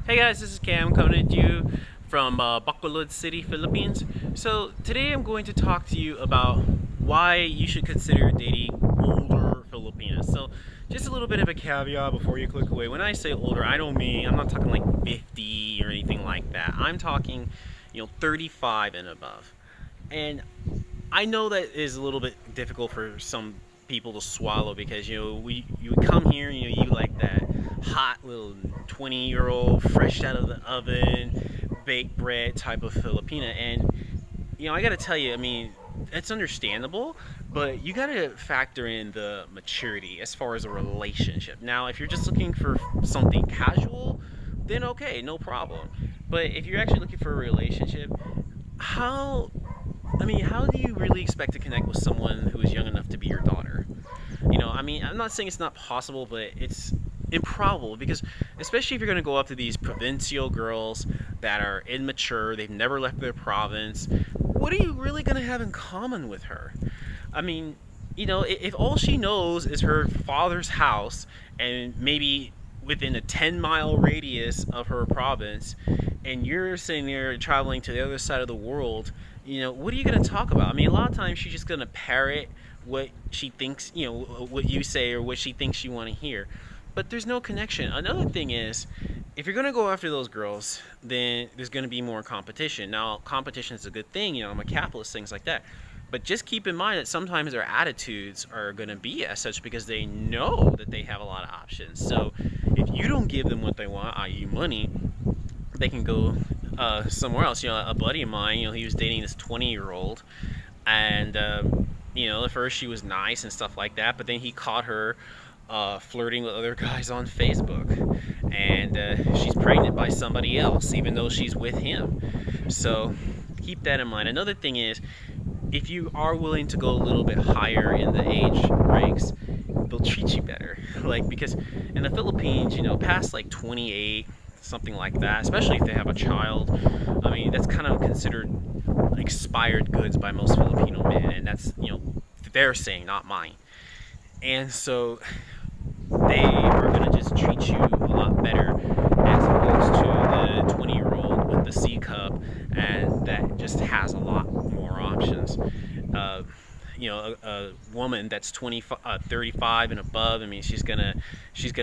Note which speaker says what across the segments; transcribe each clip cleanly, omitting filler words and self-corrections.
Speaker 1: Hey guys, this is Cam coming to you from Bacolod City, Philippines. So today I'm going to talk to you about why you should consider dating older Filipinas. So just a little bit of a caveat before you click away. When I say older, I'm not talking like 50 or anything like that. I'm talking, 35 and above. And I know that is a little bit difficult for some people to swallow because you come here, you like that hot little 20-year-old fresh out of the oven baked bread type of Filipina. And I got to tell you, I mean, it's understandable, but you got to factor in the maturity as far as a relationship. Now if you're just looking for something casual, then okay, no problem. But if you're actually looking for a relationship, how how do you really expect to connect with someone who is young enough to be your daughter? I'm not saying it's not possible, but it's improbable because, especially if you're going to go up to these provincial girls that are immature, they've never left their province, what are you really going to have in common with her? I mean, if all she knows is her father's house and maybe within a 10-mile radius of her province, and you're sitting there traveling to the other side of the world, what are you going to talk about? I mean, a lot of times she's just going to parrot what she thinks, what you say or what she thinks you want to hear. But there's no connection. Another thing is, if you're going to go after those girls, then there's going to be more competition. Now, competition is a good thing. I'm a capitalist, things like that. But just keep in mind that sometimes their attitudes are going to be as such because they know that they have a lot of options. So if you don't give them what they want, i.e. money, they can go somewhere else. A buddy of mine, he was dating this 20-year-old, and at first she was nice and stuff like that, but then he caught her flirting with other guys on Facebook, and she's pregnant by somebody else, even though she's with him. So keep that in mind. Another thing is, if you are willing to go a little bit higher in the age ranks, they'll treat you better. Because in the Philippines, past like 28, something like that, especially if they have a child, I mean, that's kind of considered expired goods by most Filipino men, and that's, their saying, not mine. And so they are going to just treat you a lot better as opposed to the 20-year-old with the C cup and that just has a lot more options. A woman that's 35 and above, I mean, she's gonna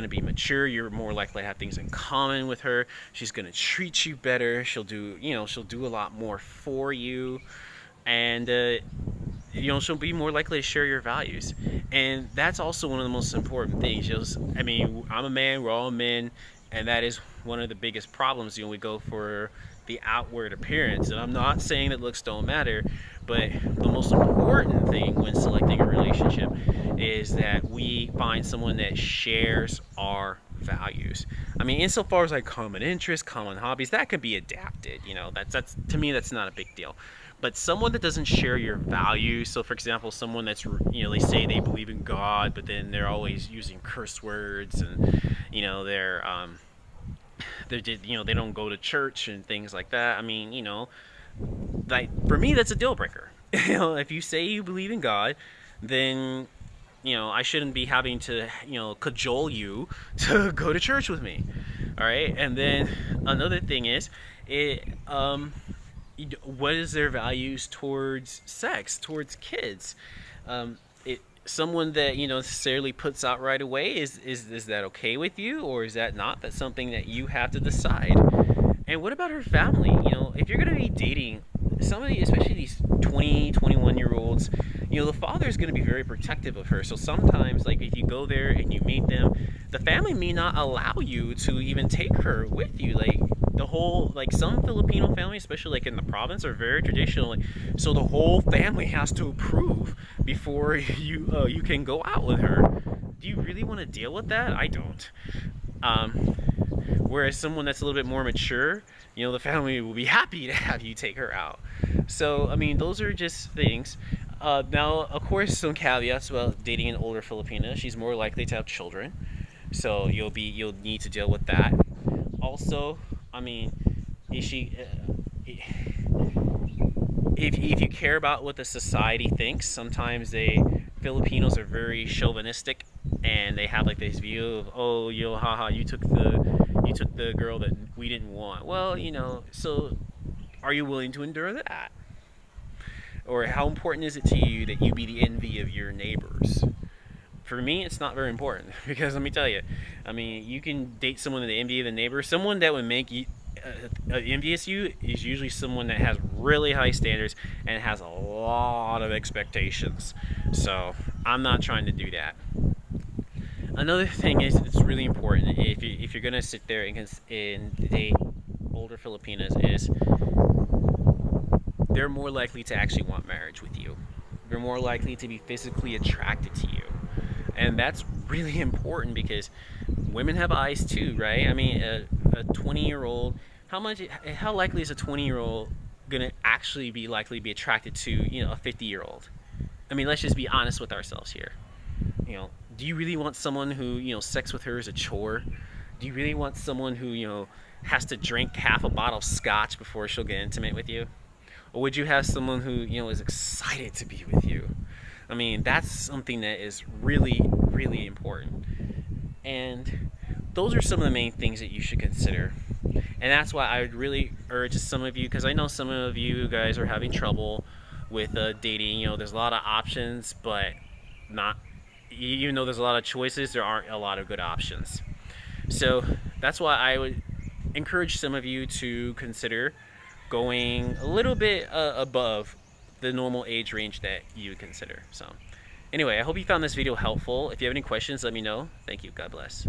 Speaker 1: be mature. You're more likely to have things in common with her. She's gonna treat you better. She'll do a lot more for you, and she'll be more likely to share your values. And that's also one of the most important things. I'm a man, we're all men, and that is one of the biggest problems. We go for the outward appearance, and I'm not saying that looks don't matter, but the most important thing when selecting a relationship is that we find someone that shares our values. I mean, insofar as like common interests, common hobbies, that could be adapted. That's to me, that's not a big deal. But someone that doesn't share your values, so for example, someone that's, they say they believe in God, but then they're always using curse words, and they don't go to church and things like that. I mean, like, for me, that's a deal breaker. If you say you believe in God, then I shouldn't be having to cajole you to go to church with me. All right. And then another thing is, what is their values towards sex, towards kids? Someone that necessarily puts out right away, is that okay with you, or is that not? That's something that you have to decide. And what about her family? If you're going to be dating somebody, especially these 21-year-olds, the father is going to be very protective of her. So sometimes, like, if you go there and you meet them, the family may not allow you to even take her with you. Some Filipino families, especially like in the province, are very traditional. So the whole family has to approve before you can go out with her. Do you really want to deal with that? I don't. Whereas someone that's a little bit more mature, the family will be happy to have you take her out. So, I mean, those are just things. Now, of course, some caveats about dating an older Filipina. She's more likely to have children, so you'll need to deal with that. Also, I mean, if you care about what the society thinks, sometimes Filipinos are very chauvinistic, and they have like this view of, oh, haha, you you took the girl that we didn't want. Well, so are you willing to endure that? Or how important is it to you that you be the envy of your neighbors? For me, it's not very important because let me tell you, I mean, you can date someone that envy of the neighbor. Someone that would make you envious you is usually someone that has really high standards and has a lot of expectations. So I'm not trying to do that. Another thing is it's really important if you're gonna sit there and date older Filipinas is they're more likely to actually want marriage with you. They're more likely to be physically attracted to you. And that's really important because women have eyes too, right? I mean, a 20-year-old, how likely is a 20-year-old gonna actually be likely to be attracted to, a 50-year-old? I mean, let's just be honest with ourselves here. Do you really want someone who, sex with her is a chore? Do you really want someone who, has to drink half a bottle of scotch before she'll get intimate with you? Or would you have someone who, is excited to be with you? I mean, that's something that is really, really important. And those are some of the main things that you should consider. And that's why I would really urge some of you, because I know some of you guys are having trouble with dating. There's a lot of options, but not, even though there's a lot of choices, there aren't a lot of good options. So that's why I would encourage some of you to consider going a little bit above the normal age range that you would consider. So anyway, I hope you found this video helpful. If you have any questions, let me know. Thank you. God bless.